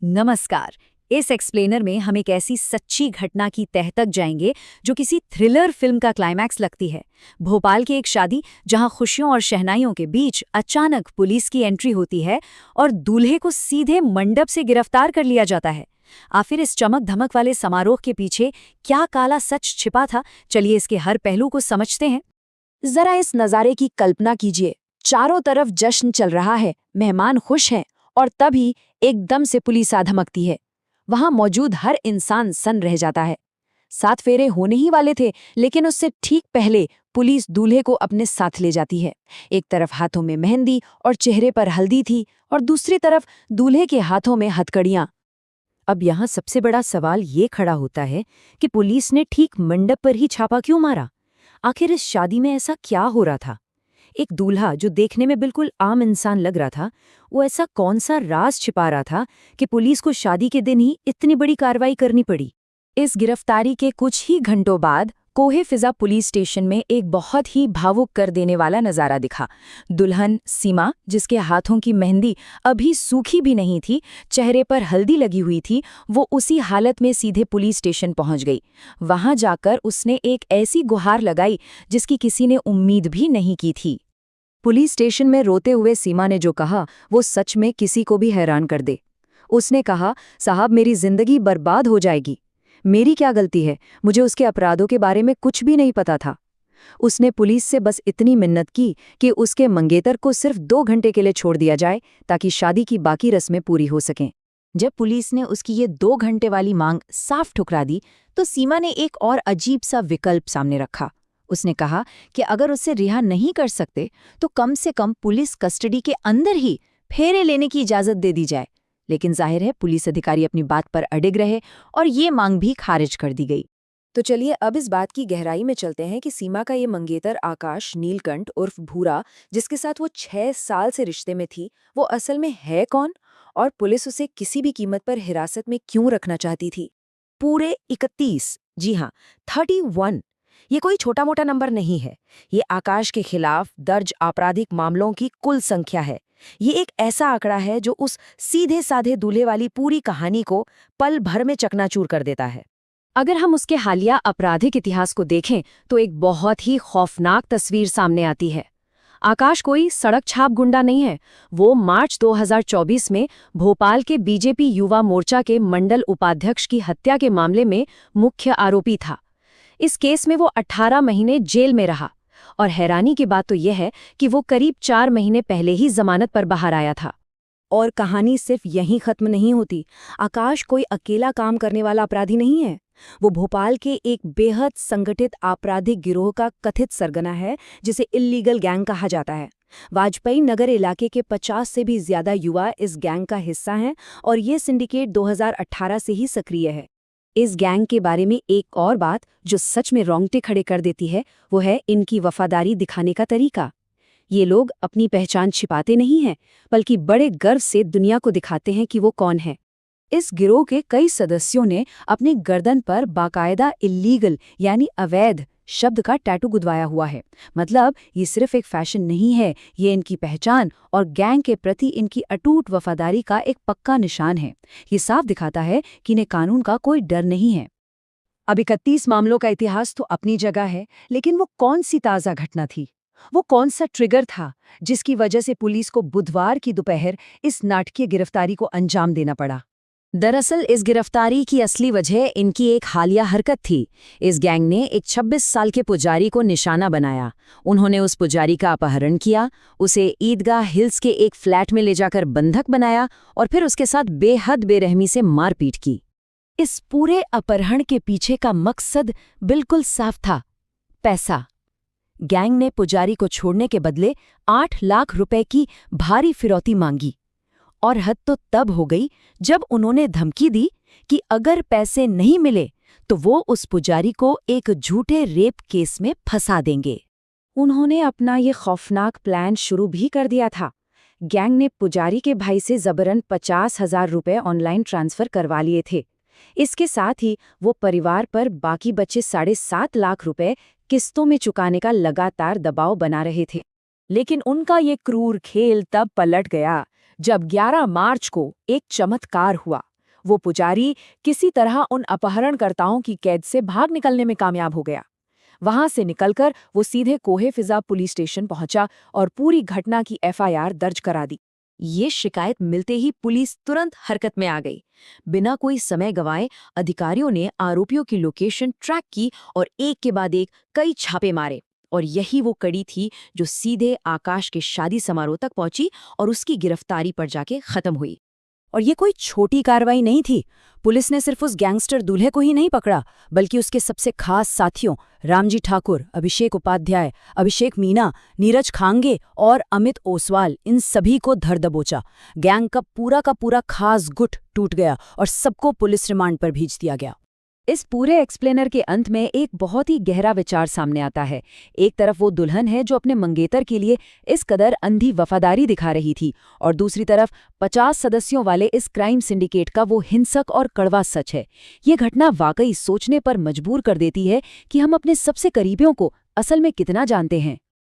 नमस्कार। इस एक्सप्लेनर में हम एक ऐसी सच्ची घटना की तह तक जाएंगे जो किसी थ्रिलर फिल्म का क्लाइमैक्स लगती है। भोपाल की एक शादी जहां खुशियों और शहनाइयों के बीच अचानक पुलिस की एंट्री होती है और दूल्हे को सीधे मंडप से गिरफ्तार कर लिया जाता है। आखिर इस चमक धमक वाले समारोह के पीछे क्या काला सच छिपा था? चलिए इसके हर पहलू को समझते हैं। जरा इस नज़ारे की कल्पना कीजिए। चारों तरफ जश्न चल रहा है, मेहमान खुश हैं, और तभी एकदम से पुलिस आ धमकती है। वहां मौजूद हर इंसान सन्न रह जाता है। 7 फेरे होने ही वाले थे, लेकिन उससे ठीक पहले पुलिस दूल्हे को अपने साथ ले जाती है। एक तरफ हाथों में मेहंदी और चेहरे पर हल्दी थी, और दूसरी तरफ दूल्हे के हाथों में हथकड़ियां। अब यहाँ सबसे बड़ा सवाल ये खड़ा होता है कि पुलिस ने ठीक मंडप पर ही छापा क्यों मारा? आखिर इस शादी में ऐसा क्या हो रहा था? एक दूल्हा जो देखने में बिल्कुल आम इंसान लग रहा था, वो ऐसा कौन सा राज छिपा रहा था कि पुलिस को शादी के दिन ही इतनी बड़ी कार्रवाई करनी पड़ी? इस गिरफ्तारी के कुछ ही घंटों बाद कोहे फिजा पुलिस स्टेशन में एक बहुत ही भावुक कर देने वाला नजारा दिखा। दुल्हन सीमा, जिसके हाथों की मेहंदी अभी सूखी भी नहीं थी, चेहरे पर हल्दी लगी हुई थी, वो उसी हालत में सीधे पुलिस स्टेशन पहुंच गई। वहां जाकर उसने एक ऐसी गुहार लगाई जिसकी किसी ने उम्मीद भी नहीं की थी। पुलिस स्टेशन में रोते हुए सीमा ने जो कहा वो सच में किसी को भी हैरान कर दे। उसने कहा, साहब मेरी जिंदगी बर्बाद हो जाएगी। मेरी क्या गलती है? मुझे उसके अपराधों के बारे में कुछ भी नहीं पता था। उसने पुलिस से बस इतनी मिन्नत की कि उसके मंगेतर को सिर्फ 2 घंटे के लिए छोड़ दिया जाए ताकि शादी की बाकी रस्में पूरी हो सकें। जब पुलिस ने उसकी ये 2 घंटे वाली मांग साफ ठुकरा दी, तो सीमा ने एक और अजीब सा विकल्प सामने रखा। उसने कहा कि अगर उसे रिहा नहीं कर सकते तो कम से कम पुलिस कस्टडी के अंदर ही फेरे लेने की इजाजत दे दी जाए। लेकिन जाहिर है पुलिस अधिकारी अपनी बात पर अडिग रहे और ये मांग भी खारिज कर दी गई। तो चलिए अब इस बात की गहराई में चलते हैं कि सीमा का ये मंगेतर आकाश नीलकंठ उर्फ भूरा, जिसके साथ वो 6 साल से रिश्ते में थी, वो असल में है कौन? और पुलिस उसे किसी भी कीमत पर हिरासत में क्यों रखना चाहती थी? पूरे 31, जी हाँ, 31। ये कोई छोटा मोटा नंबर नहीं है। ये आकाश के खिलाफ दर्ज आपराधिक मामलों की कुल संख्या है। ये एक ऐसा आंकड़ा है जो उस सीधे साधे दूल्हे वाली पूरी कहानी को पल भर में चकनाचूर कर देता है। अगर हम उसके हालिया आपराधिक इतिहास को देखें तो एक बहुत ही खौफनाक तस्वीर सामने आती है। आकाश कोई सड़क छाप गुंडा नहीं है। वो मार्च 2024 में भोपाल के बीजेपी युवा मोर्चा के मंडल उपाध्यक्ष की हत्या के मामले में मुख्य आरोपी था। इस केस में वो 18 महीने जेल में रहा, और हैरानी की बात तो यह है कि वो करीब 4 महीने पहले ही जमानत पर बाहर आया था। और कहानी सिर्फ यहीं खत्म नहीं होती। आकाश कोई अकेला काम करने वाला अपराधी नहीं है। वो भोपाल के एक बेहद संगठित आपराधिक गिरोह का कथित सरगना है, जिसे इल्लीगल गैंग कहा जाता है। वाजपेयी नगर इलाके के 50 से भी ज्यादा युवा इस गैंग का हिस्सा हैं, और ये सिंडिकेट 2018 से ही सक्रिय है। इस गैंग के बारे में एक और बात जो सच में रोंगटे खड़े कर देती है, वो है इनकी वफादारी दिखाने का तरीका। ये लोग अपनी पहचान छिपाते नहीं हैं, बल्कि बड़े गर्व से दुनिया को दिखाते हैं कि वो कौन है। इस गिरोह के कई सदस्यों ने अपनी गर्दन पर बाकायदा इल्लीगल यानी अवैध शब्द का टैटू गुदवाया हुआ है। मतलब ये सिर्फ एक फैशन नहीं है, ये इनकी पहचान और गैंग के प्रति इनकी अटूट वफादारी का एक पक्का निशान है। ये साफ दिखाता है कि इन्हें कानून का कोई डर नहीं है। अब 31 मामलों का इतिहास तो अपनी जगह है, लेकिन वो कौन सी ताज़ा घटना थी? वो कौन सा ट्रिगर था जिसकी वजह से पुलिस को बुधवार की दोपहर इस नाटकीय गिरफ्तारी को अंजाम देना पड़ा? दरअसल इस गिरफ्तारी की असली वजह इनकी एक हालिया हरकत थी। इस गैंग ने एक 26 साल के पुजारी को निशाना बनाया। उन्होंने उस पुजारी का अपहरण किया, उसे ईदगाह हिल्स के एक फ्लैट में ले जाकर बंधक बनाया और फिर उसके साथ बेहद बेरहमी से मारपीट की। इस पूरे अपहरण के पीछे का मकसद बिल्कुल साफ था, पैसा। गैंग ने पुजारी को छोड़ने के बदले 8 लाख रुपए की भारी फिरौती मांगी। और हद तो तब हो गई जब उन्होंने धमकी दी कि अगर पैसे नहीं मिले तो वो उस पुजारी को एक झूठे रेप केस में फंसा देंगे। उन्होंने अपना ये खौफनाक प्लान शुरू भी कर दिया था। गैंग ने पुजारी के भाई से जबरन 50,000 रुपए ऑनलाइन ट्रांसफर करवा लिए थे। इसके साथ ही वो परिवार पर बाकी बचे 7.5 लाख रुपए किस्तों में चुकाने का लगातार दबाव बना रहे थे। लेकिन उनका ये क्रूर खेल तब पलट गया जब 11 मार्च को एक चमत्कार हुआ। वो पुजारी किसी तरह उन अपहरणकर्ताओं की कैद से भाग निकलने में कामयाब हो गया। वहां से निकलकर वो सीधे कोहे फिजा पुलिस स्टेशन पहुंचा और पूरी घटना की एफआईआर दर्ज करा दी। ये शिकायत मिलते ही पुलिस तुरंत हरकत में आ गई। बिना कोई समय गंवाए अधिकारियों ने आरोपियों की लोकेशन ट्रैक की और एक के बाद एक कई छापे मारे। और यही वो कड़ी थी जो सीधे आकाश के शादी समारोह तक पहुंची और उसकी गिरफ्तारी पर जाके खत्म हुई। और ये कोई छोटी कार्रवाई नहीं थी। पुलिस ने सिर्फ उस गैंगस्टर दूल्हे को ही नहीं पकड़ा, बल्कि उसके सबसे खास साथियों रामजी ठाकुर, अभिषेक उपाध्याय, अभिषेक मीना, नीरज खांगे और अमित ओसवाल, इन सभी को धर दबोचा। गैंग का पूरा खास गुट टूट गया और सबको पुलिस रिमांड पर भेज दिया गया। इस पूरे एक्सप्लेनर के अंत में एक बहुत ही गहरा विचार सामने आता है। एक तरफ वो दुल्हन है जो अपने मंगेतर के लिए इस कदर अंधी वफादारी दिखा रही थी, और दूसरी तरफ 50 सदस्यों वाले इस क्राइम सिंडिकेट का वो हिंसक और कड़वा सच है। ये घटना वाकई सोचने पर मजबूर कर देती है कि हम अपने सबसे करीबियों को असल में कितना जानते हैं।